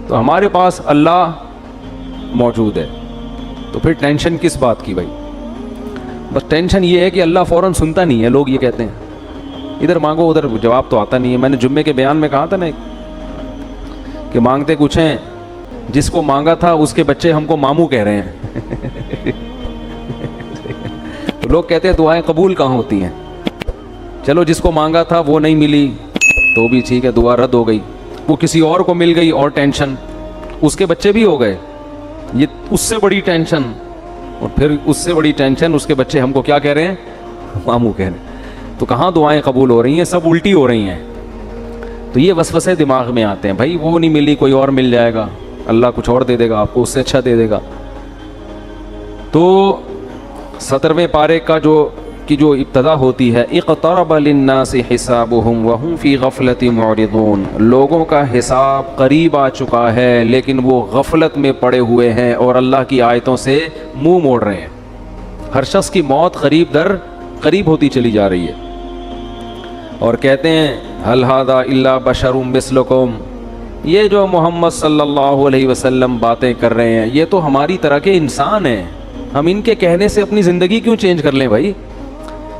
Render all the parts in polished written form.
تو ہمارے پاس اللہ موجود ہے، تو پھر ٹینشن کس بات کی بھائی؟ بس ٹینشن یہ ہے کہ اللہ فوراً سنتا نہیں ہے. لوگ یہ کہتے ہیں ادھر مانگو ادھر جواب تو آتا نہیں ہے. میں نے جمعے کے بیان میں کہا تھا نا کہ مانگتے کچھ ہیں، جس کو مانگا تھا اس کے بچے ہم کو ماموں کہہ رہے ہیں. تو لوگ کہتے ہیں دعائیں قبول کہاں ہوتی ہیں؟ چلو جس کو مانگا تھا وہ نہیں ملی تو بھی ٹھیک ہے، دعا رد ہو گئی. وہ کسی اور کو مل گئی اور ٹینشن، اس کے بچے بھی ہو گئے، یہ اس سے بڑی ٹینشن. اور پھر اس سے بڑی ٹینشن، اس کے بچے ہم کو کیا کہہ رہے ہیں؟ ماموں کہہ رہے ہیں. تو کہاں دعائیں قبول ہو رہی ہیں؟ سب الٹی ہو رہی ہیں. تو یہ وسوسے دماغ میں آتے ہیں، بھائی وہ نہیں ملی کوئی اور مل جائے گا، اللہ کچھ اور دے دے گا آپ کو، اس سے اچھا دے دے گا. تو 17ویں پارے کا جو ابتدا ہوتی ہے، اقترب للناس حسابهم وهم فی غفلۃ معرضون، لوگوں کا حساب قریب آ چکا ہے لیکن وہ غفلت میں پڑے ہوئے ہیں اور اللہ کی آیتوں سے منہ موڑ رہے ہیں. ہر شخص کی موت قریب در قریب ہوتی چلی جا رہی ہے. اور کہتے ہیں هل هذا الا بشر مثلکم، یہ جو محمد صلی اللہ علیہ وسلم باتیں کر رہے ہیں یہ تو ہماری طرح کے انسان ہیں، ہم ان کے کہنے سے اپنی زندگی کیوں چینج کر لیں بھائی؟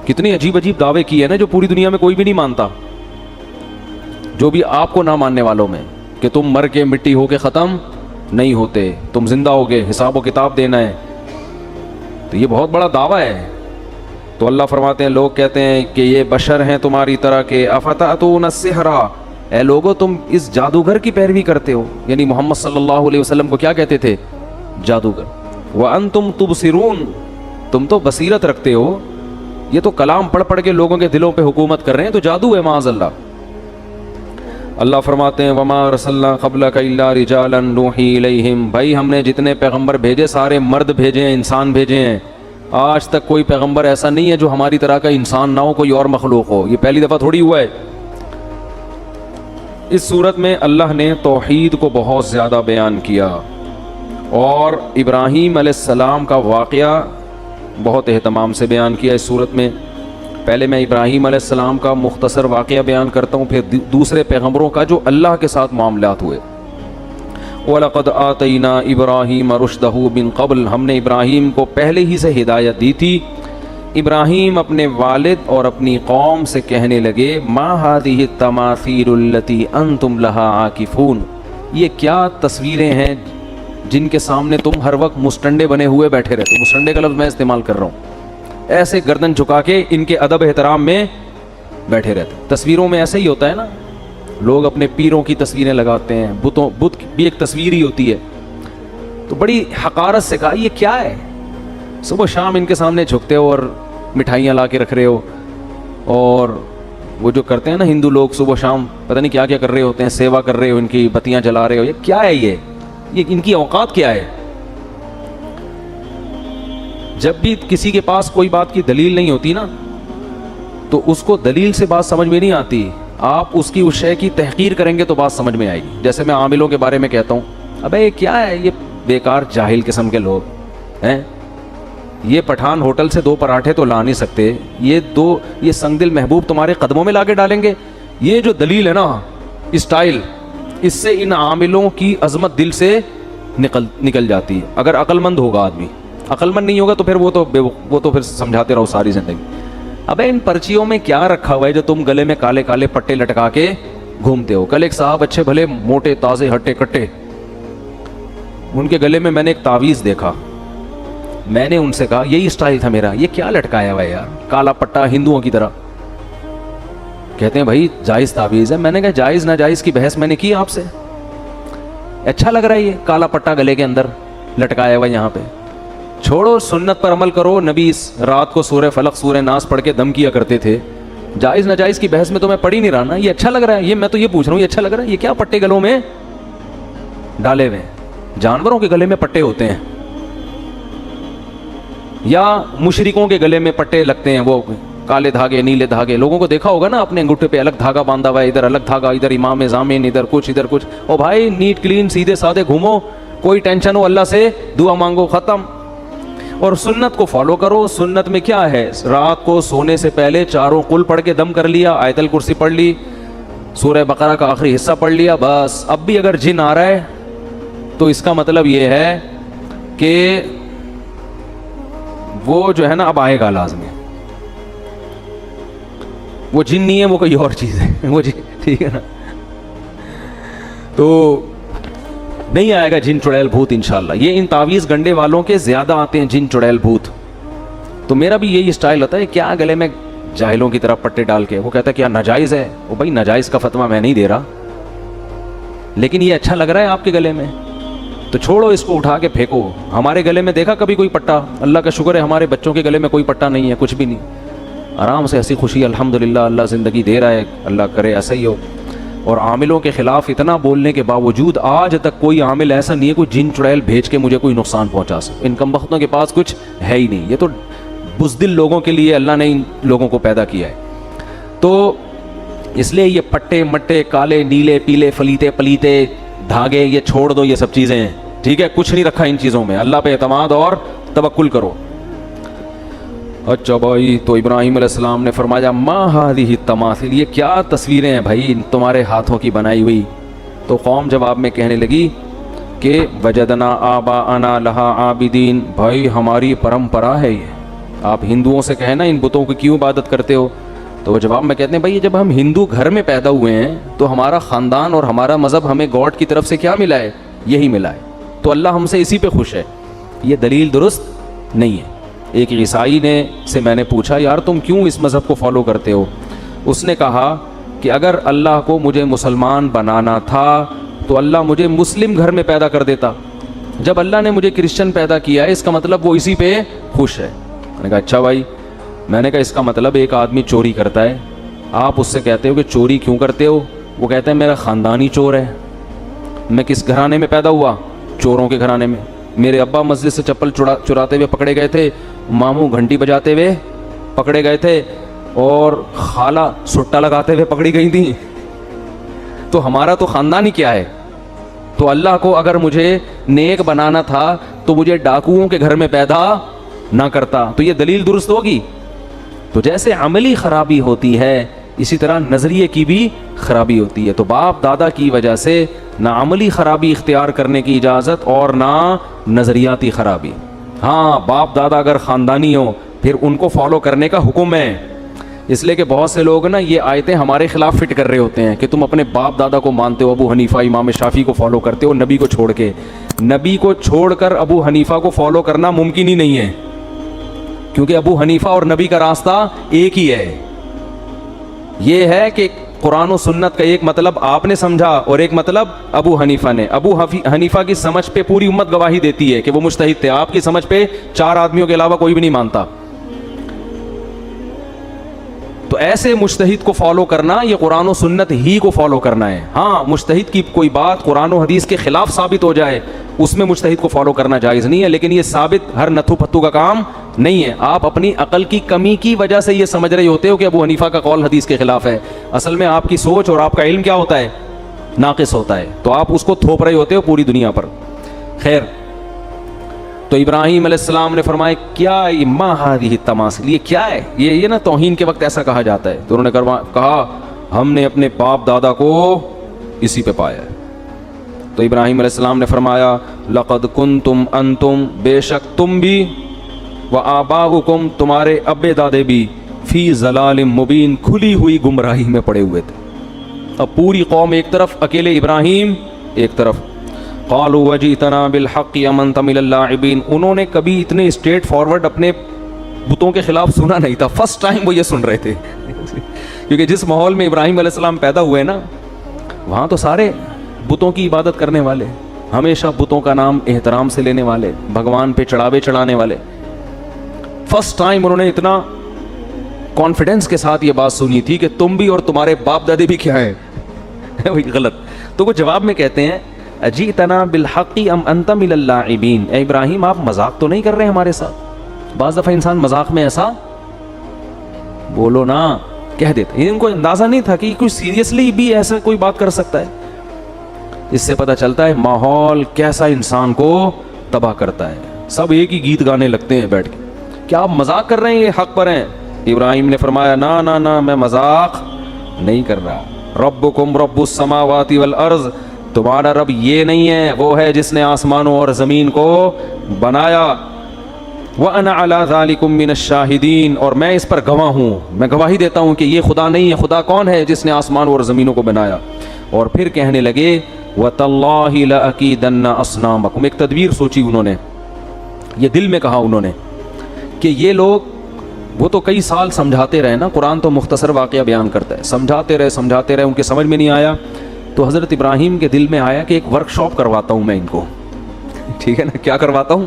کتنی عجیب عجیب دعوے کیے ہیں نا جو پوری دنیا میں کوئی بھی نہیں مانتا. جو بھی آپ کو نہ ماننے والوں میں کہ تم مر کے مٹی ہو کے ختم نہیں ہوتے، تم زندہ ہوگے، حساب و کتاب دینا ہے، تو یہ بہت بڑا دعویٰ ہے. تو اللہ فرماتے ہیں لوگ کہتے ہیں کہ یہ بشر ہیں تمہاری طرح کے، افتأتون السحر، اے لوگو تم اس جادوگر کی پیروی کرتے ہو. یعنی محمد صلی اللہ علیہ وسلم کو کیا کہتے تھے؟ جادوگر. وانتم تبصرون، تم تو بصیرت رکھتے ہو. یہ تو کلام پڑھ پڑھ کے لوگوں کے دلوں پہ حکومت کر رہے ہیں، تو جادو ہے معاذ اللہ. اللہ فرماتے ہیں وما ارسلنا قبلک الا رجالا نوحی الیہم، بھائی ہم نے جتنے پیغمبر بھیجے سارے مرد بھیجے ہیں، انسان بھیجے ہیں. آج تک کوئی پیغمبر ایسا نہیں ہے جو ہماری طرح کا انسان نہ ہو، کوئی اور مخلوق ہو. یہ پہلی دفعہ تھوڑی ہوا ہے. اس صورت میں اللہ نے توحید کو بہت زیادہ بیان کیا اور ابراہیم علیہ السلام کا واقعہ بہت اہتمام سے بیان کیا اس صورت میں. پہلے میں ابراہیم علیہ السلام کا مختصر واقعہ بیان کرتا ہوں، پھر دوسرے پیغمبروں کا جو اللہ کے ساتھ معاملات ہوئے. وَلَقَدْ آتَيْنَا إِبْرَاهِيمَ رُشْدَهُ مِن قَبْلُ، ہم نے ابراہیم کو پہلے ہی سے ہدایت دی تھی. ابراہیم اپنے والد اور اپنی قوم سے کہنے لگے مَا هَذِهِ التَّمَاثِيلُ الَّتِي أَنْتُمْ لَهَا عَاكِفُونَ، یہ کیا تصویریں ہیں جن کے سامنے تم ہر وقت مستنڈے بنے ہوئے بیٹھے رہتے ہو. مستنڈے کا لفظ میں استعمال کر رہا ہوں، ایسے گردن جھکا کے ان کے ادب احترام میں بیٹھے رہتے. تصویروں میں ایسے ہی ہوتا ہے نا، لوگ اپنے پیروں کی تصویریں لگاتے ہیں، بت بھی ایک تصویر ہی ہوتی ہے. تو بڑی حقارت سے کہا یہ کیا ہے؟ صبح شام ان کے سامنے جھکتے ہو اور مٹھائیاں لا کے رکھ رہے ہو، اور وہ جو کرتے ہیں نا ہندو لوگ صبح شام پتہ نہیں کیا کیا کر رہے ہوتے ہیں، سیوا کر رہے ہو، ان کی بتیاں جلا رہے ہو. یہ کیا ہے؟ یہ ان کی اوقات کیا ہے؟ جب بھی کسی کے پاس کوئی بات کی دلیل نہیں ہوتی نا تو اس کو دلیل سے بات سمجھ میں نہیں آتی. آپ اس کی اس شے کی تحقیر کریں گے تو بات سمجھ میں آئے گی. جیسے میں عاملوں کے بارے میں کہتا ہوں ابے یہ کیا ہے، یہ بیکار جاہل قسم کے لوگ ہیں، یہ پٹھان ہوٹل سے 2 پراٹھے تو لا نہیں سکتے، یہ سنگ دل محبوب تمہارے قدموں میں لا کے ڈالیں گے. یہ جو دلیل ہے نا، اسٹائل، اس سے ان عاملوں کی عظمت دل سے نکل جاتی ہے. اگر عقل مند ہوگا آدمی، عقل مند نہیں ہوگا تو پھر وہ تو پھر سمجھاتے رہو ساری زندگی. ابے ان پرچیوں میں کیا رکھا ہوا ہے جو تم گلے میں کالے کالے پٹے لٹکا کے گھومتے ہو؟ کل ایک صاحب اچھے بھلے موٹے تازے ہٹے کٹے، ان کے گلے میں نے ایک تعویذ دیکھا. میں نے ان سے کہا یہی اسٹائل تھا میرا، یہ کیا لٹکایا ہوا ہے یار، کالا پٹا ہندوؤں کی طرح. کہتے ہیں بھائی جائز تعویذ ہے. میں نے کہا جائز ناجائز کی بحث میں نے کی آپ سے؟ اچھا لگ رہا ہے یہ کالا پٹا گلے کے اندر لٹکایا ہوا یہاں پہ؟ چھوڑو، سنت پر عمل کرو. نبی رات کو سورہ فلق سورہ ناس پڑھ کے دم کیا کرتے تھے. جائز ناجائز کی بحث میں تو میں پڑھ ہی نہیں رہا نا. یہ اچھا لگ رہا ہے، یہ میں تو یہ پوچھ رہا ہوں یہ اچھا لگ رہا ہے؟ یہ کیا پٹے گلوں میں ڈالے ہوئے؟ جانوروں کے گلے میں پٹے ہوتے ہیں یا مشرکوں کے گلے میں پٹے لگتے ہیں، وہ کالے دھاگے نیلے دھاگے. لوگوں کو دیکھا ہوگا نا اپنے انگوٹھے پہ الگ دھاگا باندھا ہوا ہے، ادھر الگ دھاگا، ادھر امام ضامن، ادھر کچھ ادھر کچھ. او بھائی نیٹ کلین سیدھے سادے گھومو، کوئی ٹینشن ہو اللہ سے دعا مانگو، ختم. اور سنت کو فالو کرو. سنت میں کیا ہے؟ رات کو سونے سے پہلے 4 قل پڑھ کے دم کر لیا، آیت الکرسی پڑھ لی، سورہ بقرہ کا آخری حصہ پڑھ لیا، بس. اب بھی اگر جن آ رہا ہے تو اس کا مطلب یہ ہے کہ وہ جو ہے نا اب آئے گا لازمی. وہ جن نہیں ہے, وہ کوئی اور چیز ہے, وہ ٹھیک ہے نا. تو نہیں آئے گا جن چڑیل بھوت انشاءاللہ. یہ ان تعویذ گنڈے والوں کے زیادہ آتے ہیں جن چڑیل بھوت. تو میرا بھی یہی اسٹائل ہوتا ہے, کیا گلے میں جاہلوں کی طرح پٹے ڈال کے, وہ کہتا ہے کیا ناجائز ہے. وہ بھائی ناجائز کا فتویٰ میں نہیں دے رہا, لیکن یہ اچھا لگ رہا ہے آپ کے گلے میں تو چھوڑو, اس کو اٹھا کے پھینکو. ہمارے گلے میں دیکھا کبھی کوئی پٹا؟ اللہ کا شکر ہے ہمارے بچوں کے گلے میں کوئی پٹا نہیں ہے, کچھ بھی نہیں. آرام سے ہنسی خوشی الحمدللہ اللہ زندگی دے رہا ہے, اللہ کرے ایسا ہی ہو. اور عاملوں کے خلاف اتنا بولنے کے باوجود آج تک کوئی عامل ایسا نہیں ہے کوئی جن چڑیل بھیج کے مجھے کوئی نقصان پہنچا سکے. ان کم بختوں کے پاس کچھ ہے ہی نہیں. یہ تو بزدل لوگوں کے لیے اللہ نے ان لوگوں کو پیدا کیا ہے. تو اس لیے یہ پٹے مٹے کالے نیلے پیلے فلیتے پلیتے دھاگے یہ چھوڑ دو, یہ سب چیزیں ہیں, ٹھیک ہے, کچھ نہیں رکھا ان چیزوں میں. اللہ پہ اعتماد اور توکل کرو. اچھا بھائی, تو ابراہیم علیہ السلام نے فرمایا ما ہذہ التماثیل, یہ کیا تصویریں ہیں بھائی تمہارے ہاتھوں کی بنائی ہوئی. تو قوم جواب میں کہنے لگی کہ وجدنا آباءنا لہا عابدین, بھائی ہماری پرمپرا ہے یہ. آپ ہندوؤں سے کہیں نا ان بتوں کی کیوں عبادت کرتے ہو, تو وہ جواب میں کہتے ہیں بھائی جب ہم ہندو گھر میں پیدا ہوئے ہیں تو ہمارا خاندان اور ہمارا مذہب ہمیں گاڈ کی طرف سے کیا ملا ہے, یہی ملا ہے, تو اللہ ہم سے اسی پہ خوش ہے. یہ دلیل درست نہیں ہے. ایک عیسائی نے سے میں نے پوچھا یار تم کیوں اس مذہب کو فالو کرتے ہو؟ اس نے کہا کہ اگر اللہ کو مجھے مسلمان بنانا تھا تو اللہ مجھے مسلم گھر میں پیدا کر دیتا. جب اللہ نے مجھے کرسچن پیدا کیا ہے اس کا مطلب وہ اسی پہ خوش ہے. میں نے کہا اچھا بھائی. میں نے کہا اس کا مطلب ایک آدمی چوری کرتا ہے, آپ اس سے کہتے ہو کہ چوری کیوں کرتے ہو؟ وہ کہتا ہے میرا خاندان ہی چور ہے. میں کس گھرانے میں پیدا ہوا؟ چوروں کے گھرانے میں. میرے ابا مسجد سے چپل چراتے ہوئے پکڑے گئے تھے, ماموں گھنٹی بجاتے ہوئے پکڑے گئے تھے, اور خالہ سٹا لگاتے ہوئے پکڑی گئی تھیں. تو ہمارا تو خاندان ہی کیا ہے. تو اللہ کو اگر مجھے نیک بنانا تھا تو مجھے ڈاکوؤں کے گھر میں پیدا نہ کرتا. تو یہ دلیل درست ہوگی. تو جیسے عملی خرابی ہوتی ہے اسی طرح نظریے کی بھی خرابی ہوتی ہے. تو باپ دادا کی وجہ سے نہ عملی خرابی اختیار کرنے کی اجازت اور نہ نظریاتی خرابی. ہاں باپ دادا اگر خاندانی ہو پھر ان کو فالو کرنے کا حکم ہے. اس لیے کہ بہت سے لوگ نا یہ آیتیں ہمارے خلاف فٹ کر رہے ہوتے ہیں کہ تم اپنے باپ دادا کو مانتے ہو, ابو حنیفہ امام شافعی کو فالو کرتے ہو نبی کو چھوڑ کے. نبی کو چھوڑ کر ابو حنیفہ کو فالو کرنا ممکن ہی نہیں ہے, کیونکہ ابو حنیفہ اور نبی کا راستہ ایک ہی ہے. یہ ہے کہ قرآن و سنت کا ایک مطلب آپ نے سمجھا اور ایک مطلب ابو حنیفہ نے. ابو حنیفہ کی سمجھ پہ پوری امت گواہی دیتی ہے کہ وہ مجتہد تھے, آپ کی سمجھ پہ 4 آدمیوں کے علاوہ کوئی بھی نہیں مانتا. تو ایسے مجتہد کو فالو کرنا یہ قرآن و سنت ہی کو فالو کرنا ہے. ہاں مجتہد کی کوئی بات قرآن و حدیث کے خلاف ثابت ہو جائے اس میں مجتہد کو فالو کرنا جائز نہیں ہے, لیکن یہ ثابت ہر نتھو پتھو کا کام نہیں ہے. آپ اپنی عقل کی کمی کی وجہ سے یہ سمجھ رہے ہوتے ہو کہ ابو حنیفہ کا قول حدیث کے خلاف ہے. اصل میں آپ کی سوچ اور آپ کا علم کیا ہوتا ہے, ناقص ہوتا ہے. تو آپ اس کو تھوپ رہے ہوتے ہو پوری دنیا پر. خیر, تو ابراہیم علیہ السلام نے فرمایا کیا ما ہذہ التماثیل, یہ کیا ہے؟ یہ نا توہین کے وقت ایسا کہا جاتا ہے. تو انہوں نے کہا ہم نے اپنے باپ دادا کو اسی پہ پایا ہے. تو ابراہیم علیہ السلام نے فرمایا لقد کنتم انتم, بے شک تم بھی, وآباؤکم تمہارے ابے دادے بھی, فی ضلال مبین کھلی ہوئی گمراہی میں پڑے ہوئے تھے. اب پوری قوم ایک طرف, اکیلے ابراہیم ایک طرف. قالوا وجئتنا بالحق ام انت من اللاعبین, انہوں نے کبھی اتنے اسٹریٹ فارورڈ اپنے بتوں کے خلاف سنا نہیں تھا. فرسٹ ٹائم وہ یہ سن رہے تھے کیونکہ جس ماحول میں ابراہیم علیہ السلام پیدا ہوئے نا وہاں تو سارے بتوں کی عبادت کرنے والے, ہمیشہ بتوں کا نام احترام سے لینے والے, بھگوان پہ چڑھاوے چڑھانے والے. فرسٹ ٹائم انہوں نے اتنا کانفیڈنس کے ساتھ یہ بات سنی تھی کہ تم بھی اور تمہارے باپ دادے بھی کیا ہیں وہی غلط. تو وہ جواب میں کہتے ہیں اجئتنا بالحق ام انت من اللاعبین, اے ابراہیم آپ مذاق تو نہیں کر رہے ہمارے ساتھ؟ بعض دفعہ انسان مذاق میں ایسا بولو نا کہہ دیتے. ان کو اندازہ نہیں تھا کہ کوئی سیریسلی بھی ایسا کوئی بات کر سکتا ہے. اس سے پتہ چلتا ہے ماحول کیسا انسان کو تباہ کرتا ہے. سب ایک ہی گیت گانے لگتے ہیں بیٹھ کے. کیا آپ مذاق کر رہے ہیں, یہ حق پر ہیں؟ ابراہیم نے فرمایا نا نا نا, میں مذاق نہیں کر رہا. ربکم رب السماوات والارض, تمہارا رب یہ نہیں ہے، وہ ہے جس نے آسمانوں اور زمین کو بنایا. وَأَنَا عَلَىٰ ذَلِكُم مِّنَ الشَّاهِدِينَ، اور میں اس پر گواہ ہوں، میں گواہی دیتا ہوں کہ یہ خدا نہیں ہے. خدا کون ہے؟ جس نے آسمانوں اور زمینوں کو بنایا. اور پھر کہنے لگے وَتَاللَّهِ لَأَكِيدَنَّ أَصْنَامَكُمْ. ایک تدبیر سوچی انہوں نے، یہ دل میں کہا انہوں نے کہ یہ لوگ، وہ تو کئی سال سمجھاتے رہے نا، قرآن تو مختصر واقعہ بیان کرتا ہے، سمجھاتے رہے، ان کے سمجھ میں نہیں آیا. تو حضرت ابراہیم کے دل میں آیا کہ ایک ورک شاپ کرواتا ہوں میں ان کو. ٹھیک ہے نا، کیا کرواتا ہوں؟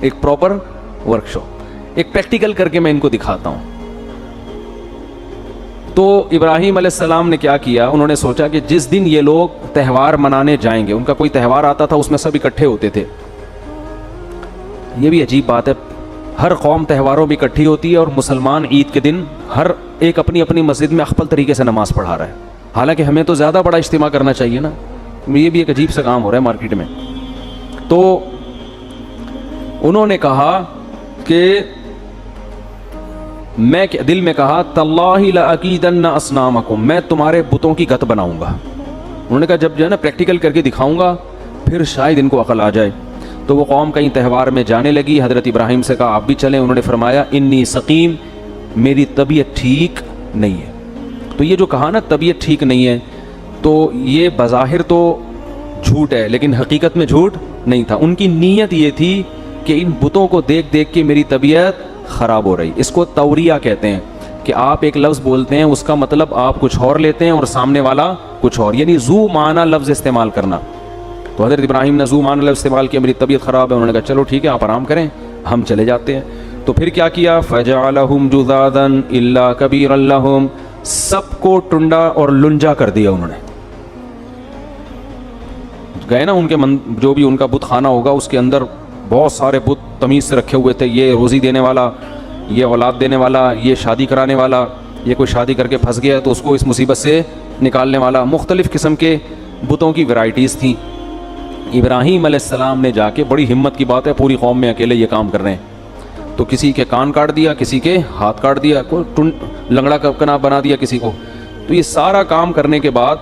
ایک پراپر ورک شاپ، ایک پریکٹیکل کر کے میں ان کو دکھاتا ہوں. تو ابراہیم علیہ السلام نے کیا کیا، انہوں نے سوچا کہ جس دن یہ لوگ تہوار منانے جائیں گے، ان کا کوئی تہوار آتا تھا، اس میں سب اکٹھے ہوتے تھے. یہ بھی عجیب بات ہے، ہر قوم تہواروں میں اکٹھی ہوتی ہے اور مسلمان عید کے دن ہر ایک اپنی اپنی مسجد میں اخپل طریقے سے نماز پڑھا رہا ہے. حالانکہ ہمیں تو زیادہ بڑا اجتماع کرنا چاہیے نا. یہ بھی ایک عجیب سا کام ہو رہا ہے مارکیٹ میں. تو انہوں نے کہا کہ میں دل میں کہا تاللہ لأکیدن اصنامکم، میں تمہارے بتوں کی گت بناؤں گا. انہوں نے کہا جب جو ہے نا پریکٹیکل کر کے دکھاؤں گا پھر شاید ان کو عقل آ جائے. تو وہ قوم کہیں تہوار میں جانے لگی. حضرت ابراہیم سے کہا آپ بھی چلیں. انہوں نے فرمایا انی سقیم، میری طبیعت ٹھیک نہیں ہے. تو یہ جو کہا نا طبیعت ٹھیک نہیں ہے، تو یہ بظاہر تو جھوٹ ہے لیکن حقیقت میں جھوٹ نہیں تھا. ان کی نیت یہ تھی کہ ان بتوں کو دیکھ دیکھ کے میری طبیعت خراب ہو رہی. اس کو توریہ کہتے ہیں کہ آپ ایک لفظ بولتے ہیں، اس کا مطلب آپ کچھ اور لیتے ہیں اور سامنے والا کچھ اور، یعنی ذو معنی لفظ استعمال کرنا. تو حضرت ابراہیم نے ذو معنی لفظ استعمال کیا، میری طبیعت خراب ہے. انہوں نے کہا چلو ٹھیک ہے آپ آرام کریں، ہم چلے جاتے ہیں. تو پھر کیا کیا، فَجَعَلَهُمْ جُذَاذًا إِلَّا كَبِيرًا لَهُمْ، سب کو ٹنڈا اور لنجا کر دیا. انہوں نے گئے نا ان کے جو بھی ان کا بت خانہ ہوگا اس کے اندر بہت سارے بت تمیز سے رکھے ہوئے تھے، یہ روزی دینے والا، یہ اولاد دینے والا، یہ شادی کرانے والا، یہ کوئی شادی کر کے پھنس گیا تو اس کو اس مصیبت سے نکالنے والا. مختلف قسم کے بتوں کی ورائٹیز تھیں. ابراہیم علیہ السلام نے جا کے، بڑی ہمت کی بات ہے، پوری قوم میں اکیلے یہ کام کر رہے ہیں، تو کسی کے کان کاٹ دیا، کسی کے ہاتھ کاٹ دیا، کوئی لنگڑا کنا بنا دیا کسی کو. تو یہ سارا کام کرنے کے بعد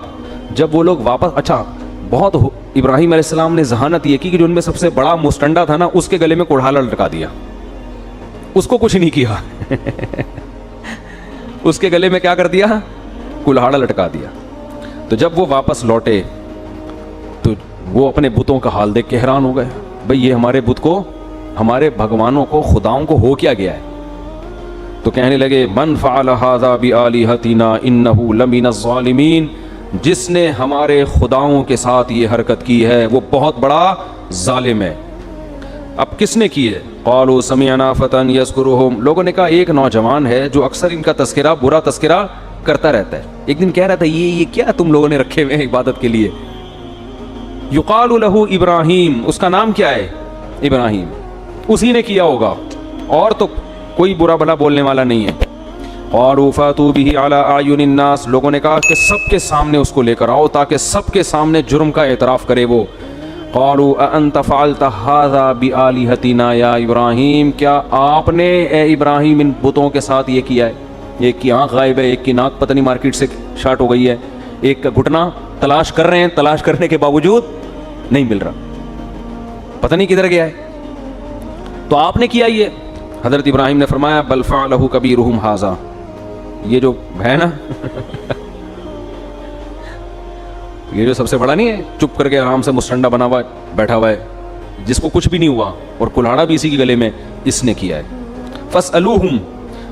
جب وہ لوگ واپس، اچھا بہت ابراہیم علیہ السلام نے ذہانت یہ کی کہ جو ان میں سب سے بڑا مستنڈا تھا نا، اس کے گلے میں کوڑھالا لٹکا دیا. اس کو کچھ نہیں کیا اس کے گلے میں کیا کر دیا، کلہاڑا لٹکا دیا. تو جب وہ واپس لوٹے تو وہ اپنے بتوں کا حال دیکھ کے حیران ہو گئے. بھئی یہ ہمارے بت کو، ہمارے بھگوانوں کو، خداؤں کو ہو کیا گیا ہے. تو کہنے لگے من فعل ھذا بآلہتنا انہ لمن الظالمین، جس نے ہمارے خداؤں کے ساتھ یہ حرکت کی ہے وہ بہت بڑا ظالم ہے. اب کس نے کی ہے؟ قالوا سمعنا فتى یذکرہم، لوگوں نے کہا ایک نوجوان ہے جو اکثر ان کا تذکرہ، برا تذکرہ کرتا رہتا ہے. ایک دن کہہ رہا تھا یہ کیا تم لوگوں نے رکھے ہوئے ہیں عبادت کے لیے. یقال لہ ابراہیم، اس کا نام کیا ہے؟ ابراہیم. اسی نے کیا ہوگا، اور تو کوئی برا بھلا بولنے والا نہیں ہے. قالوا فاتوا به علی اعین الناس، لوگوں نے کہا کہ سب کے سامنے اس کو لے کر آؤ تاکہ سب کے سامنے جرم کا اعتراف کرے وہ. قالوا اانت فعلت ھذا بآلہتنا یا ابراہیم، کیا آپ نے اے ابراہیم ان بتوں کے ساتھ یہ کیا ہے؟ ایک کی آنکھ غائب ہے، ایک کی ناک پتہ نہیں مارکیٹ سے شارٹ ہو گئی ہے، ایک کا گھٹنا تلاش کر رہے ہیں، تلاش کرنے کے باوجود نہیں مل رہا، پتہ نہیں کدھر گیا ہے. تو آپ نے کیا یہ؟ حضرت ابراہیم نے فرمایا بل فعلہ کبیرہم ھذا، یہ جو ہے نا یہ جو سب سے بڑا نہیں ہے، چپ کر کے آرام سے مستنڈا بنا ہوا بیٹھا ہوا ہے، جس کو کچھ بھی نہیں ہوا اور کلہاڑا بھی اسی کے گلے میں، اس نے کیا ہے. فاسألوہم،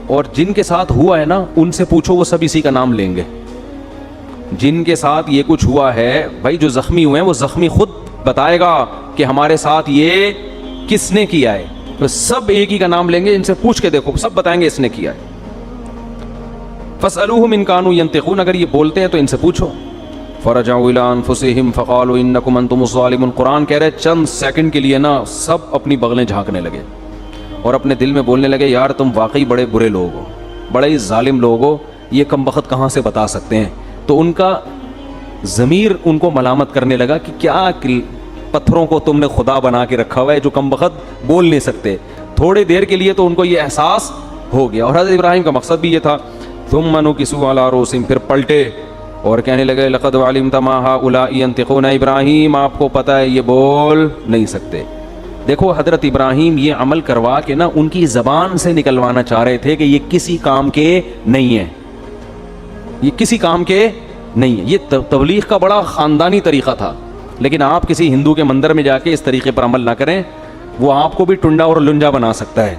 اور جن کے ساتھ ہوا ہے نا ان سے پوچھو، وہ سب اسی کا نام لیں گے. جن کے ساتھ یہ کچھ ہوا ہے بھائی، جو زخمی ہوئے ہیں وہ زخمی خود بتائے گا کہ ہمارے ساتھ یہ کس نے کیا ہے. تو سب ایک ہی کا نام لیں گے، ان سے پوچھ کے دیکھو، سب بتائیں گے اس نے کیا ہے. فاسألوہم ان کانوا ینطقون، اگر یہ بولتے ہیں تو ان سے پوچھو. فرجعوا الی انفسہم فقالوا انکم انتم الظالمون، قرآن کہہ رہے چند سیکنڈ کے لیے نا سب اپنی بغلیں جھانکنے لگے اور اپنے دل میں بولنے لگے یار تم واقعی بڑے برے لوگ ہو، بڑے ہی ظالم لوگ ہو، یہ کم بخت کہاں سے بتا سکتے ہیں. تو ان کا ضمیر ان کو ملامت کرنے لگا کہ کیا پتھروں کو تم نے خدا بنا کے رکھا ہوا ہے جو کم بخت بول نہیں سکتے. تھوڑے دیر کے لیے تو ان کو یہ احساس ہو گیا، اور حضرت ابراہیم کا مقصد بھی یہ تھا. ثم نکسوا علی رؤوسہم، پھر پلٹے اور کہنے لگے لقد علمت ما هؤلاء ينطقون ابراہیم آپ کو پتہ ہے یہ بول نہیں سکتے. دیکھو حضرت ابراہیم یہ عمل کروا کے نا ان کی زبان سے نکلوانا چاہ رہے تھے کہ یہ کسی کام کے نہیں ہیں, یہ کسی کام کے نہیں ہیں. یہ تبلیغ کا بڑا خاندانی طریقہ تھا, لیکن آپ کسی ہندو کے مندر میں جا کے اس طریقے پر عمل نہ کریں, وہ آپ کو بھی ٹنڈا اور لنجا بنا سکتا ہے.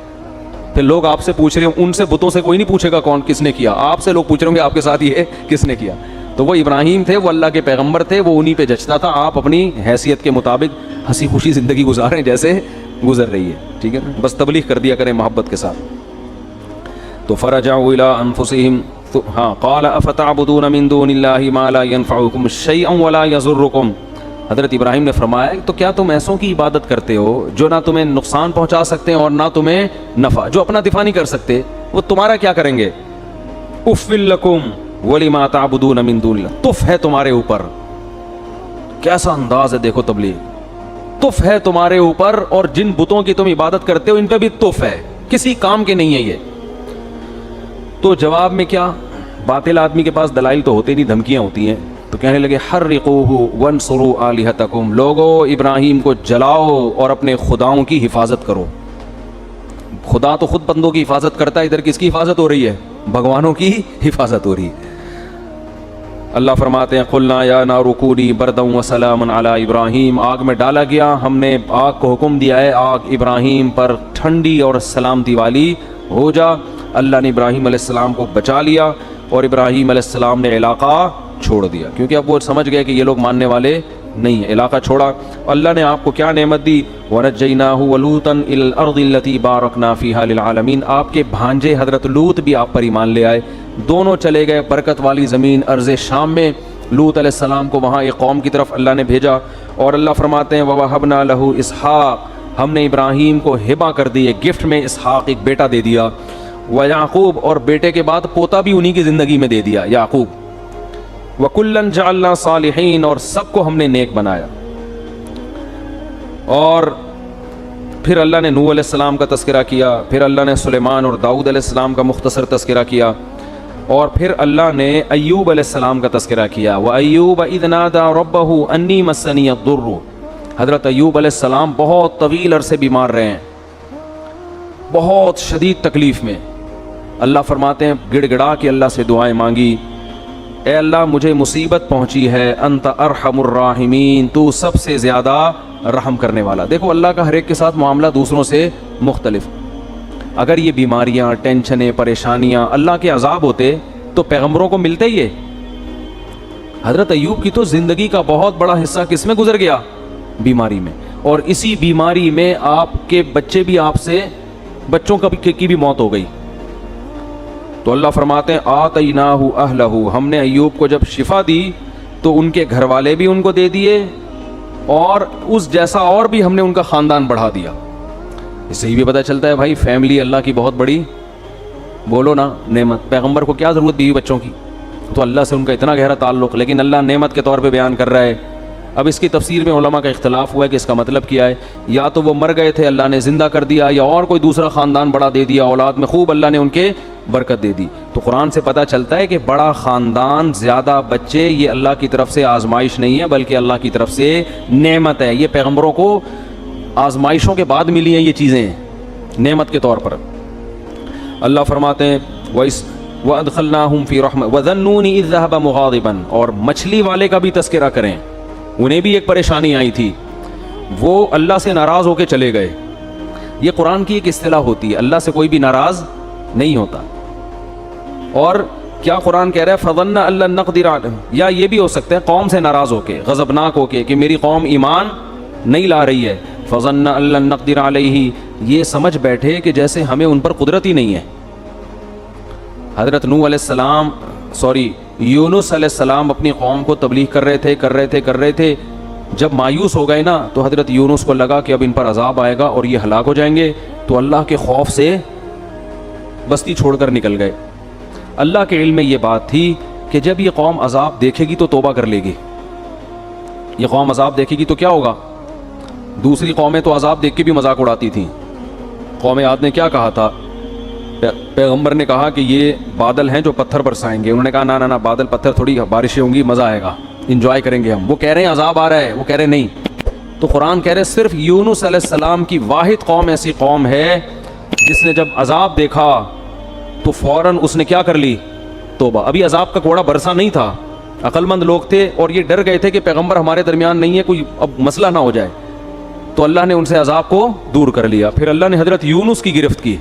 پھر لوگ آپ سے پوچھ رہے ہیں, ان سے بتوں سے کوئی نہیں پوچھے گا کون کس نے کیا, آپ سے لوگ پوچھ رہے ہوں گے آپ کے ساتھ یہ کس نے کیا. تو وہ ابراہیم تھے, وہ اللہ کے پیغمبر تھے, وہ انہی پہ جچتا تھا. آپ اپنی حیثیت کے مطابق ہنسی خوشی زندگی گزاریں جیسے گزر رہی ہے, ٹھیک ہے نا, بس تبلیغ کر دیا کریں محبت کے ساتھ. تو فرجعوا الى انفسهم ہاں قال افتعبدون من دون اللہ ما لا ينفعكم شيئا ولا يضركم. حضرت ابراہیم نے فرمایا تو کیا تم ایسوں کی عبادت کرتے ہو جو نہ تمہیں نقصان پہنچا سکتے ہیں اور نہ تمہیں نفع, جو اپنا دفاع نہیں کر سکتے, وہ تمہارا کیا کریں گے. اف لکم ولما تعبدون من دون اللہ, تف ہے تمہارے اوپر. کیسا انداز ہے دیکھو تبلیغ, تف ہے تمہارے اوپر, اور جن بتوں کی تم عبادت کرتے ہو ان پہ بھی تف ہے, کسی کام کے نہیں ہے یہ. تو جواب میں کیا, باطل آدمی کے پاس دلائل تو ہوتے نہیں, دھمکیاں ہوتی ہیں. تو کہنے لگے حرقوہ وانصروا آلہتکم, لوگو ابراہیم کو جلاؤ اور اپنے خداؤں کی حفاظت کرو. خدا تو خود بندوں کی حفاظت کرتا ہے, ادھر کس کی حفاظت ہو رہی ہے, بھگوانوں کی حفاظت ہو رہی ہے. اللہ فرماتے ہیں قلنا یا نار کونی بردا وسلاما علی ابراہیم, آگ میں ڈالا گیا, ہم نے آگ کو حکم دیا ہے آگ ابراہیم پر ٹھنڈی اور سلامتی والی ہو جا. اللہ نے ابراہیم علیہ السلام کو بچا لیا اور ابراہیم علیہ السلام نے علاقہ چھوڑ دیا, کیونکہ اب وہ سمجھ گئے کہ یہ لوگ ماننے والے نہیں ہیں. علاقہ چھوڑا. اللہ نے آپ کو کیا نعمت دی, وَنَجَّيْنَاهُ وَلُوطًا إِلَى الْأَرْضِ الَّتِي بَارَكْنَا فِيهَا لِلْعَالَمِينَ, آپ کے بھانجے حضرت لوط بھی آپ پر ایمان لے آئے, دونوں چلے گئے برکت والی زمین ارض شام میں. لوط علیہ السلام کو وہاں ایک قوم کی طرف اللہ نے بھیجا, اور اللہ فرماتے ہیں وَوَهَبْنَا لَهُ إِسْحَاقَ, ہم نے ابراہیم کو ہبہ کر دی, گفٹ میں اسحاق ایک بیٹا دے دیا. وَيَعْقُوب, اور بیٹے کے بعد پوتا بھی انہی کی زندگی میں دے دیا یعقوب. وَكُلًّا جَعَلْنَا صَالِحِينَ, اور سب کو ہم نے نیک بنایا. اور پھر اللہ نے نوح علیہ السلام کا تذکرہ کیا, پھر اللہ نے سلیمان اور داؤد علیہ السلام کا مختصر تذکرہ کیا, اور پھر اللہ نے ایوب علیہ السلام کا تذکرہ کیا. وَأَيُّوبَ إِذْ نَادَىٰ رَبَّهُ أَنِّي مَسَّنِيَ الضُّرُّ, حضرت ایوب علیہ السلام بہت طویل عرصے بیمار رہے ہیں, بہت شدید تکلیف میں. اللہ فرماتے ہیں گڑ گڑا کے اللہ سے دعائیں مانگی, اے اللہ مجھے مصیبت پہنچی ہے, انت ارحم الراحمین, تو سب سے زیادہ رحم کرنے والا. دیکھو اللہ کا ہر ایک کے ساتھ معاملہ دوسروں سے مختلف. اگر یہ بیماریاں, ٹینشنیں, پریشانیاں اللہ کے عذاب ہوتے تو پیغمبروں کو ملتے ہی. حضرت ایوب کی تو زندگی کا بہت بڑا حصہ کس میں گزر گیا, بیماری میں, اور اسی بیماری میں آپ کے بچے بھی آپ سے, بچوں کی بھی موت ہو گئی. تو اللہ فرماتے ہیں آتیناہ اہلہ, ہم نے ایوب کو جب شفا دی تو ان کے گھر والے بھی ان کو دے دیے, اور اس جیسا اور بھی ہم نے ان کا خاندان بڑھا دیا. اس سے ہی بھی پتہ چلتا ہے بھائی فیملی اللہ کی بہت بڑی, بولو نا, نعمت. پیغمبر کو کیا ضرورت بیوی بچوں کی, تو اللہ سے ان کا اتنا گہرا تعلق, لیکن اللہ نعمت کے طور پہ بیان کر رہا ہے. اب اس کی تفسیر میں علماء کا اختلاف ہوا ہے کہ اس کا مطلب کیا ہے. یا تو وہ مر گئے تھے اللہ نے زندہ کر دیا, یا اور کوئی دوسرا خاندان بڑا دے دیا, اولاد میں خوب اللہ نے ان کے برکت دے دی. تو قرآن سے پتہ چلتا ہے کہ بڑا خاندان, زیادہ بچے, یہ اللہ کی طرف سے آزمائش نہیں ہے بلکہ اللہ کی طرف سے نعمت ہے. یہ پیغمبروں کو آزمائشوں کے بعد ملی ہیں یہ چیزیں نعمت کے طور پر. اللہ فرماتے ہیں وَأَدْخَلْنَاهُمْ فِي رَحْمَةٍ وَظَنُّونِ إِذْ ذَهَبَ مُغَاضِبًا, اور مچھلی والے کا بھی تذکرہ کریں, انہیں بھی ایک پریشانی آئی تھی, وہ اللہ سے ناراض ہو کے چلے گئے. یہ قرآن کی ایک اصطلاح ہوتی ہے, اللہ سے کوئی بھی ناراض نہیں ہوتا. اور کیا قرآن کہہ رہا ہے فظن اللہ نقدر علیہ, یا یہ بھی ہو سکتا ہے قوم سے ناراض ہو کے, غضبناک ہو کے کہ میری قوم ایمان نہیں لا رہی ہے. فظن اللہ نقدر علیہ, یہ سمجھ بیٹھے کہ جیسے ہمیں ان پر قدرت ہی نہیں ہے. حضرت نوح علیہ السلام یونس علیہ السلام اپنی قوم کو تبلیغ کر رہے تھے. جب مایوس ہو گئے نا تو حضرت یونس کو لگا کہ اب ان پر عذاب آئے گا اور یہ ہلاک ہو جائیں گے, تو اللہ کے خوف سے بستی چھوڑ کر نکل گئے. اللہ کے علم میں یہ بات تھی کہ جب یہ قوم عذاب دیکھے گی تو توبہ کر لے گی. یہ قوم عذاب دیکھے گی تو کیا ہوگا, دوسری قومیں تو عذاب دیکھ کے بھی مذاق اڑاتی تھیں. قوم عاد نے کیا کہا تھا, پیغمبر نے کہا کہ یہ بادل ہیں جو پتھر برسائیں گے. انہوں نے کہا نا بادل پتھر تھوڑی, بارشیں ہوں گی, مزہ آئے گا, انجوائے کریں گے ہم. وہ کہہ رہے ہیں عذاب آ رہا ہے, وہ کہہ رہے نہیں. تو قرآن کہہ رہے صرف یونس علیہ السلام کی واحد قوم ایسی قوم ہے جس نے جب عذاب دیکھا تو فوراً اس نے کیا کر لی, توبہ. ابھی عذاب کا کوڑا برسا نہیں تھا, عقل مند لوگ تھے اور یہ ڈر گئے تھے کہ پیغمبر ہمارے درمیان نہیں ہے, کوئی اب مسئلہ نہ ہو جائے. تو اللہ نے ان سے عذاب کو دور کر لیا. پھر اللہ نے حضرت یونس کی گرفت کی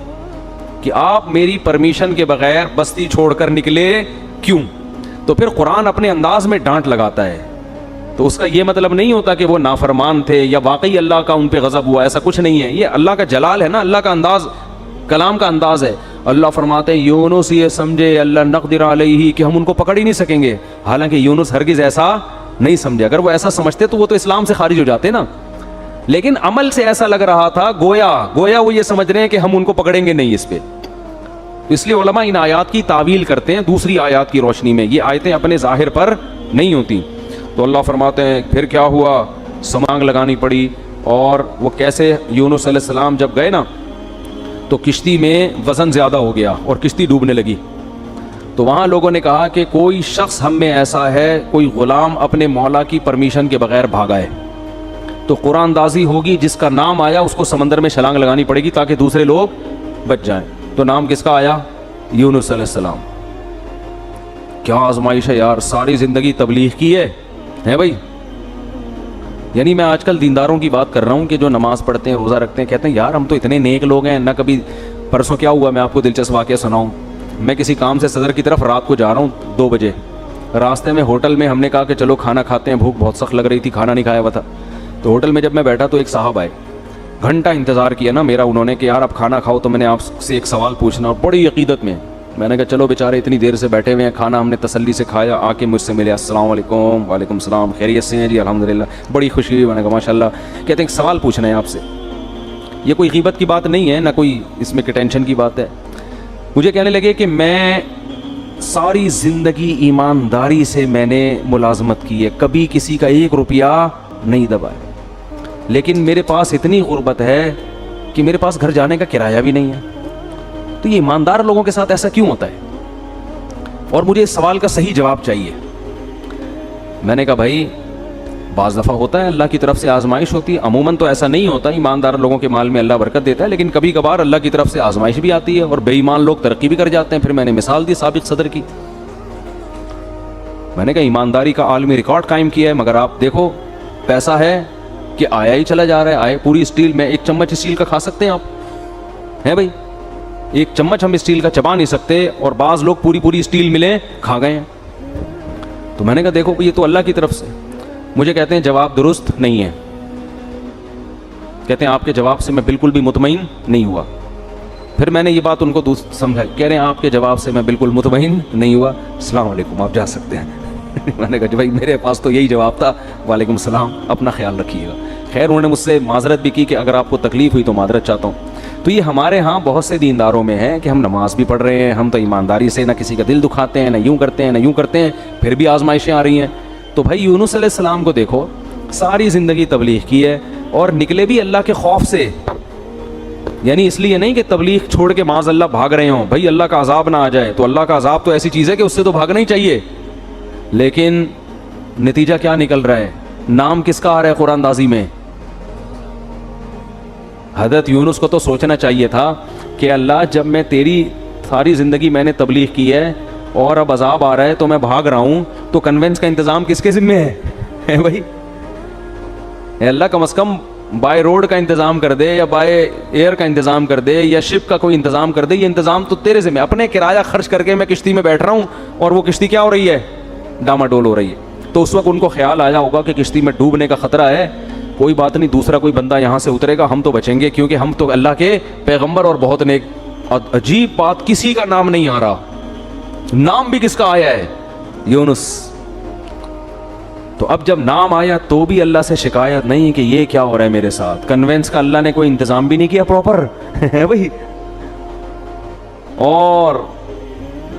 کہ آپ میری پرمیشن کے بغیر بستی چھوڑ کر نکلے کیوں. تو پھر قرآن اپنے انداز میں ڈانٹ لگاتا ہے, تو اس کا یہ مطلب نہیں ہوتا کہ وہ نافرمان تھے یا واقعی اللہ کا ان پہ غضب ہوا, ایسا کچھ نہیں ہے. یہ اللہ کا جلال ہے نا, اللہ کا انداز, کلام کا انداز ہے. اللہ فرماتے ہیں یونس یہ سمجھے اللہ نقدر علیہ کہ ہم ان کو پکڑ ہی نہیں سکیں گے, حالانکہ یونس ہرگز ایسا نہیں سمجھے. اگر وہ ایسا سمجھتے تو وہ تو اسلام سے خارج ہو جاتے نا, لیکن عمل سے ایسا لگ رہا تھا گویا وہ یہ سمجھ رہے ہیں کہ ہم ان کو پکڑیں گے نہیں اس پہ. اس لیے علماء ان آیات کی تعویل کرتے ہیں دوسری آیات کی روشنی میں, یہ آیتیں اپنے ظاہر پر نہیں ہوتی. تو اللہ فرماتے ہیں پھر کیا ہوا, سمانگ لگانی پڑی. اور وہ کیسے, یونس علیہ السلام جب گئے نا تو کشتی میں وزن زیادہ ہو گیا اور کشتی ڈوبنے لگی. تو وہاں لوگوں نے کہا کہ کوئی شخص ہم میں ایسا ہے, کوئی غلام اپنے مولا کی پرمیشن کے بغیر بھاگا ہے, تو قرآن دازی ہوگی, جس کا نام آیا اس کو سمندر میں چھلانگ لگانی پڑے گی تاکہ دوسرے لوگ بچ جائیں. تو نام کس کا آیا, یونس علیہ السلام. کیا آزمائش ہے یار, ساری زندگی تبلیغ کی ہے بھائی. یعنی میں آج کل دینداروں کی بات کر رہا ہوں کہ جو نماز پڑھتے ہیں, روزہ رکھتے ہیں, کہتے ہیں یار ہم تو اتنے نیک لوگ ہیں, نہ کبھی. پرسوں کیا ہوا, میں آپ کو دلچسپ واقعہ سناؤں. میں کسی کام سے صدر کی طرف رات کو جا رہا ہوں 2 بجے, راستے میں ہوٹل میں ہم نے کہا کہ چلو کھانا کھاتے ہیں, بھوک بہت سخت لگ رہی تھی, کھانا نہیں کھایا ہوا تھا. تو ہوٹل میں جب میں بیٹھا تو ایک صاحب آئے, گھنٹہ انتظار کیا نا میرا انہوں نے کہ یار اب کھانا کھاؤ, تو میں نے آپ سے ایک سوال پوچھنا, اور بڑی عقیدت میں نے کہا چلو بیچارے اتنی دیر سے بیٹھے ہوئے ہیں, کھانا ہم نے تسلی سے کھایا, آ کے مجھ سے ملے, السلام علیکم. وعلیکم السلام, خیریت سے ہیں جی, الحمدللہ. بڑی خوشی ہوئی, میں نے کہا ماشاء اللہ. کہتے ہیں ایک سوال پوچھنا ہے آپ سے. یہ کوئی غیبت کی بات نہیں ہے, نہ کوئی اس میں ٹینشن کی بات ہے. مجھے کہنے لگے کہ میں ساری زندگی ایمانداری سے میں نے ملازمت کی ہے, کبھی کسی کا 1 روپیہ نہیں دبایا, لیکن میرے پاس اتنی غربت ہے کہ میرے پاس گھر جانے کا کرایہ بھی نہیں ہے. تو یہ ایماندار لوگوں کے ساتھ ایسا کیوں ہوتا ہے؟ اور مجھے اس سوال کا صحیح جواب چاہیے. میں نے کہا بھائی بعض دفعہ ہوتا ہے, اللہ کی طرف سے آزمائش ہوتی ہے, عموماً تو ایسا نہیں ہوتا, ایماندار لوگوں کے مال میں اللہ برکت دیتا ہے, لیکن کبھی کبھار اللہ کی طرف سے آزمائش بھی آتی ہے اور بے ایمان لوگ ترقی بھی کر جاتے ہیں. پھر میں نے مثال دی سابق صدر کی, میں نے کہا ایمانداری کا عالمی ریکارڈ قائم کیا ہے, مگر آپ دیکھو پیسہ ہے کہ آیا ہی چلا جا رہا ہے. آئے پوری اسٹیل میں 1 چمچ اسٹیل کا کھا سکتے ہیں آپ, ہیں بھائی, 1 چمچ ہم اسٹیل کا چبا نہیں سکتے, اور بعض لوگ پوری اسٹیل ملے کھا گئے ہیں. تو میں نے کہا دیکھو یہ تو اللہ کی طرف سے. مجھے کہتے ہیں جواب درست نہیں ہے, کہتے ہیں آپ کے جواب سے میں بالکل بھی مطمئن نہیں ہوا. پھر میں نے یہ بات ان کو سمجھا, کہہ رہے ہیں آپ کے جواب سے میں بالکل مطمئن نہیں ہوا, السلام علیکم, آپ جا سکتے ہیں. میں نے کہا بھائی میرے پاس تو یہی جواب تھا, وعلیکم السلام, اپنا خیال رکھیے گا. خیر انہوں نے مجھ سے معذرت بھی کی کہ اگر آپ کو تکلیف ہوئی تو معذرت چاہتا ہوں. تو یہ ہمارے ہاں بہت سے دینداروں میں ہے کہ ہم نماز بھی پڑھ رہے ہیں, ہم تو ایمانداری سے نہ کسی کا دل دکھاتے ہیں, نہ یوں کرتے ہیں نہ یوں کرتے ہیں, پھر بھی آزمائشیں آ رہی ہیں. تو بھائی یونس علیہ السلام کو دیکھو, ساری زندگی تبلیغ کی ہے اور نکلے بھی اللہ کے خوف سے. یعنی اس لیے نہیں کہ تبلیغ چھوڑ کے معاذ اللہ بھاگ رہے ہوں, بھائی اللہ کا عذاب نہ آ جائے. تو اللہ کا عذاب تو ایسی چیز ہے کہ اس سے تو بھاگنا ہی چاہیے, لیکن نتیجہ کیا نکل رہا ہے, نام کس کا آ رہا ہے قرآن دازی میں. حضرت یونس کو تو سوچنا چاہیے تھا کہ اللہ جب میں تیری ساری زندگی میں نے تبلیغ کی ہے اور اب عذاب آ رہا ہے تو میں بھاگ رہا ہوں, تو کنوینس کا انتظام کس کے ذمہ ہے بھائی. اے اللہ کم از کم بائی روڈ کا انتظام کر دے, یا بائی ایئر کا انتظام کر دے, یا شپ کا کوئی انتظام کر دے. یہ انتظام تو تیرے ذمہ. اپنے کرایہ خرچ کر کے میں کشتی میں بیٹھ رہا ہوں اور وہ کشتی کیا ہو رہی ہے, ڈاما ڈول ہو رہی ہے. تو اس وقت ان کو خیال آیا ہوگا کہ کشتی میں ڈوبنے کا خطرہ ہے, کوئی بات نہیں, دوسرا کوئی بندہ یہاں سے اترے گا, ہم تو بچیں گے, کیونکہ ہم تو اللہ کے پیغمبر اور بہت نیک. عجیب بات, کسی کا نام نہیں آ رہا. نام بھی کس کا آیا ہے, یونس. تو اب جب نام آیا تو بھی اللہ سے شکایت نہیں کہ یہ کیا ہو رہا ہے میرے ساتھ. کنوینس کا اللہ نے کوئی انتظام بھی نہیں کیا پراپر ہے بھائی, اور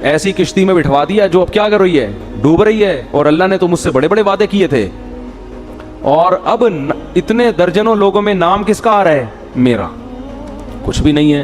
ایسی کشتی میں بٹھوا دیا جو اب کیا کر رہی ہے, ڈوب رہی ہے. اور اللہ نے تو مجھ سے بڑے بڑے وعدے کیے تھے, اور اب اتنے درجنوں لوگوں میں نام کس کا آ رہا ہے, میرا. کچھ بھی نہیں ہے.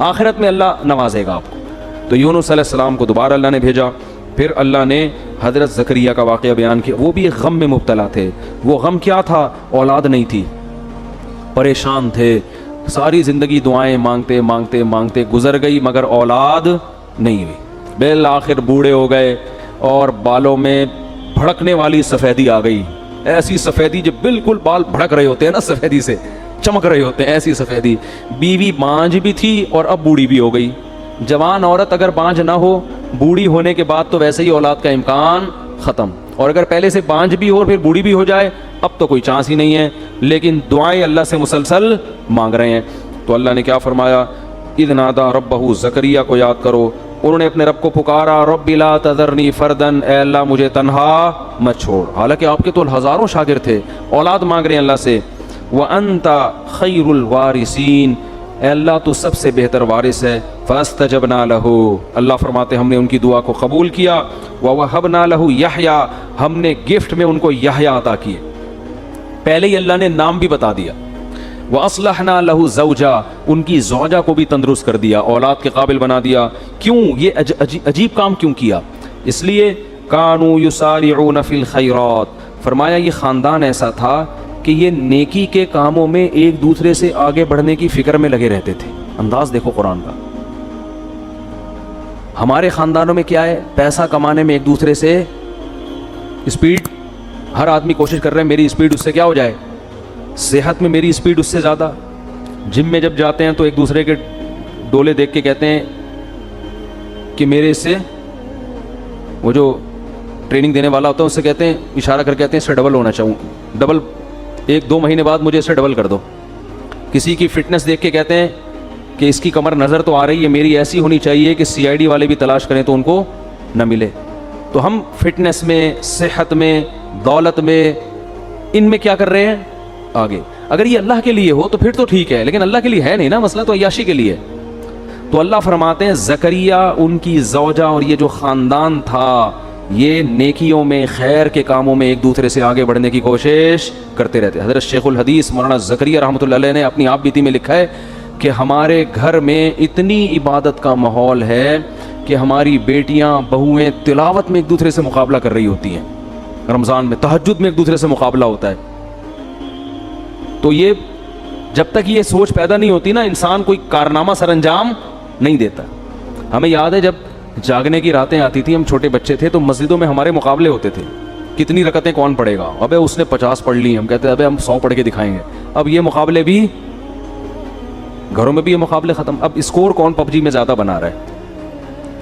آخرت میں اللہ نوازے گا آپ کو. تو یونس علیہ السلام کو دوبارہ اللہ نے بھیجا. پھر اللہ نے حضرت زکریا کا واقعہ بیان کیا. وہ بھی ایک غم میں مبتلا تھے. وہ غم کیا تھا؟ اولاد نہیں تھی, پریشان تھے, ساری زندگی دعائیں مانگتے مانگتے مانگتے گزر گئی مگر اولاد نہیں ہوئی. بالآخر بوڑھے ہو گئے اور بالوں میں بھڑکنے والی سفیدی آ گئی. ایسی سفیدی جو بالکل بال بھڑک رہے ہوتے ہیں نا, سفیدی سے چمک رہے ہوتے ہیں, ایسی سفیدی. بیوی بانجھ بھی تھی اور اب بوڑھی بھی ہو گئی. جوان عورت اگر بانجھ نہ ہو, بوڑھی ہونے کے بعد تو ویسے ہی اولاد کا امکان ختم. اور اگر پہلے سے بانجھ بھی ہو اور پھر بوڑھی بھی ہو جائے, اب تو کوئی چانس ہی نہیں ہے. لیکن دعائیں اللہ سے مسلسل مانگ رہے ہیں. تو اللہ نے کیا فرمایا؟ اذ نادا ربہ, زکریا کو یاد کرو, انہوں نے اپنے رب کو پکارا, رب لا تذرنی فردن, اے اللہ مجھے تنہا مت چھوڑ. حالانکہ آپ کے تو ہزاروں شاگرد تھے, اولاد مانگ رہے ہیں اللہ سے. وانت خیر الوارثین, اے اللہ تو سب سے بہتر وارث ہے. فاستجبنا لہ, اللہ فرماتے ہم نے ان کی دعا کو قبول کیا. ووہبنا لہ یحییٰ, ہم نے گفٹ میں ان کو یحییٰ عطا کیے. پہلے ہی اللہ نے نام بھی بتا دیا. وَأَصْلَحْنَا لَهُ زَوْجًا, ان کی زوجہ کو بھی تندرست کر دیا, اولاد کے قابل بنا دیا. کیوں یہ عجیب کام کیوں کیا؟ اس لیے كَانُوا يُسَارِعُونَ فِي الْخَيْرَاتِ, فرمایا یہ خاندان ایسا تھا کہ یہ نیکی کے کاموں میں ایک دوسرے سے آگے بڑھنے کی فکر میں لگے رہتے تھے. انداز دیکھو قرآن کا. ہمارے خاندانوں میں کیا ہے؟ پیسہ کمانے میں ایک دوسرے سے اسپیڈ, ہر آدمی کوشش کر رہے ہیں میری اسپیڈ اس سے کیا ہو جائے, صحت میں میری اسپیڈ اس سے زیادہ. جم میں جب جاتے ہیں تو ایک دوسرے کے ڈولے دیکھ کے کہتے ہیں کہ میرے اس سے, وہ جو ٹریننگ دینے والا ہوتا ہے اس سے کہتے ہیں, اشارہ کر کہتے ہیں اس سے ڈبل ہونا چاہوں, ڈبل 1-2 مہینے بعد مجھے اس سے ڈبل کر دو. کسی کی فٹنس دیکھ کے کہتے ہیں کہ اس کی کمر نظر تو آ رہی ہے, میری ایسی ہونی چاہیے کہ CID والے بھی تلاش کریں تو ان کو نہ ملے. تو ہم فٹنس میں, صحت میں, دولت میں, ان میں کیا کر رہے ہیں آگے. اگر یہ اللہ کے لیے ہو تو پھر تو ٹھیک ہے, لیکن اللہ کے لیے ہے نہیں نا, مسئلہ تو عیاشی کے لیے. تو اللہ فرماتے ہیں زکریا, ان کی زوجہ اور یہ جو خاندان تھا, یہ نیکیوں میں, خیر کے کاموں میں ایک دوسرے سے آگے بڑھنے کی کوشش کرتے رہتے. حضرت شیخ الحدیث مولانا زکریا رحمۃ اللہ علیہ نے اپنی آپ بیتی میں لکھا ہے کہ ہمارے گھر میں اتنی عبادت کا ماحول ہے کہ ہماری بیٹیاں, بہویں تلاوت میں ایک دوسرے سے مقابلہ کر رہی ہوتی ہیں. رمضان میں تہجد میں ایک دوسرے سے مقابلہ ہوتا ہے. تو یہ جب تک یہ سوچ پیدا نہیں ہوتی نا, انسان کوئی کارنامہ سر انجام نہیں دیتا. ہمیں یاد ہے جب جاگنے کی راتیں آتی تھیں, ہم چھوٹے بچے تھے, تو مسجدوں میں ہمارے مقابلے ہوتے تھے, کتنی رکعتیں کون پڑھے گا. ابے اس نے 50 پڑھ لی, ہم کہتے ہیں ابے ہم 100 پڑھ کے دکھائیں گے. اب یہ مقابلے بھی گھروں میں بھی, یہ مقابلے ختم. اب اسکور کون PUBG میں زیادہ بنا رہا ہے,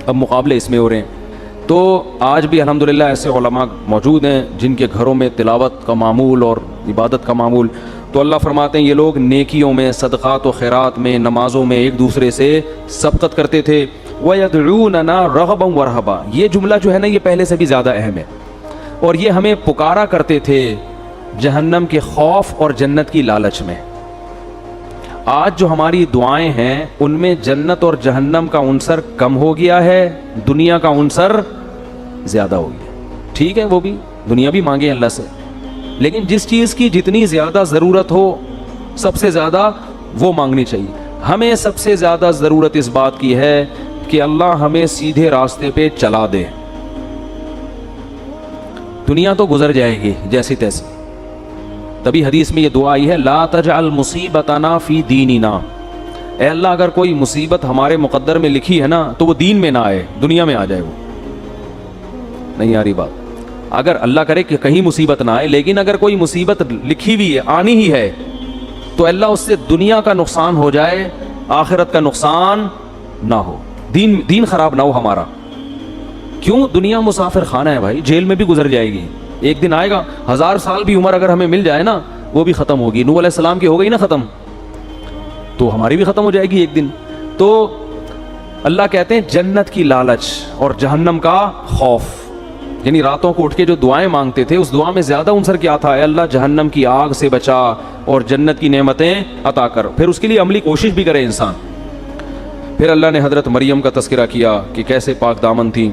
اب مقابلے اس میں ہو رہے ہیں. تو آج بھی الحمدللہ ایسے علماء موجود ہیں جن کے گھروں میں تلاوت کا معمول اور عبادت کا معمول. تو اللہ فرماتے ہیں یہ لوگ نیکیوں میں, صدقات و خیرات میں, نمازوں میں ایک دوسرے سے سبقت کرتے تھے. وَيَدْعُونَنَا رَغَبًا وَرَهَبًا, یہ جملہ جو ہے نا یہ پہلے سے بھی زیادہ اہم ہے. اور یہ ہمیں پکارا کرتے تھے جہنم کے خوف اور جنت کی لالچ میں. آج جو ہماری دعائیں ہیں ان میں جنت اور جہنم کا عنصر کم ہو گیا ہے, دنیا کا عنصر زیادہ ہو گیا. ٹھیک ہے, وہ بھی دنیا بھی مانگے اللہ سے, لیکن جس چیز کی جتنی زیادہ ضرورت ہو سب سے زیادہ وہ مانگنی چاہیے. ہمیں سب سے زیادہ ضرورت اس بات کی ہے کہ اللہ ہمیں سیدھے راستے پہ چلا دے. دنیا تو گزر جائے گی جیسی تیسی, تبھی حدیث میں یہ دعا آئی ہے, لا تجعل مصیبتنا فی دیننا, اے اللہ اگر کوئی مصیبت ہمارے مقدر میں لکھی ہے نا تو وہ دین میں نہ آئے, دنیا میں آ جائے. وہ نہیں آ رہی بات. اگر اللہ کرے کہ کہیں مصیبت نہ آئے, لیکن اگر کوئی مصیبت لکھی ہوئی ہے, آنی ہی ہے, تو اللہ اس سے دنیا کا نقصان ہو جائے, آخرت کا نقصان نہ ہو, دین خراب نہ ہو ہمارا. کیوں؟ دنیا مسافر خانہ ہے بھائی, جیل میں بھی گزر جائے گی, ایک دن آئے گا. 1000 سال بھی عمر اگر ہمیں مل جائے نا وہ بھی ختم ہوگی. نوح علیہ السلام کی ہو گئی نا ختم, تو ہماری بھی ختم ہو جائے گی ایک دن. تو اللہ کہتے ہیں جنت کی لالچ اور جہنم کا خوف, یعنی راتوں کو اٹھ کے جو دعائیں مانگتے تھے اس دعا میں زیادہ عنصر کیا تھا, اے اللہ جہنم کی آگ سے بچا اور جنت کی نعمتیں عطا کر. پھر اس کے لیے عملی کوشش بھی کرے انسان. پھر اللہ نے حضرت مریم کا تذکرہ کیا کہ کیسے پاک دامن تھی.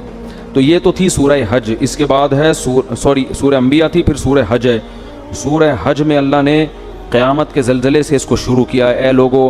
تو یہ تو تھی سورہ حج. اس کے بعد ہے سورہ انبیاء تھی, پھر سورہ حج ہے. سورہ حج میں اللہ نے قیامت کے زلزلے سے اس کو شروع کیا. اے لوگو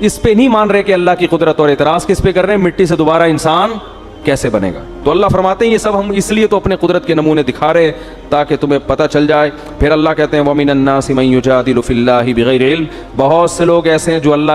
اس پہ نہیں مان رہے کہ اللہ کی قدرت, اور اعتراض کس پہ کر رہے ہیں, مٹی سے دوبارہ انسان کیسے بنے گا. تو اللہ فرماتے ہیں یہ سب ہم اس لیے تو اپنے قدرت کے نمونے دکھا رہے تاکہ تمہیں پتہ چل جائے. پھر اللہ کہتے ہیں وَمِنَ النَّاسِ مَن يُجَادِلُ فِي اللَّهِ بِغَيْرِ عِلْمٍ, بہت سے لوگ ایسے ہیں جو اللہ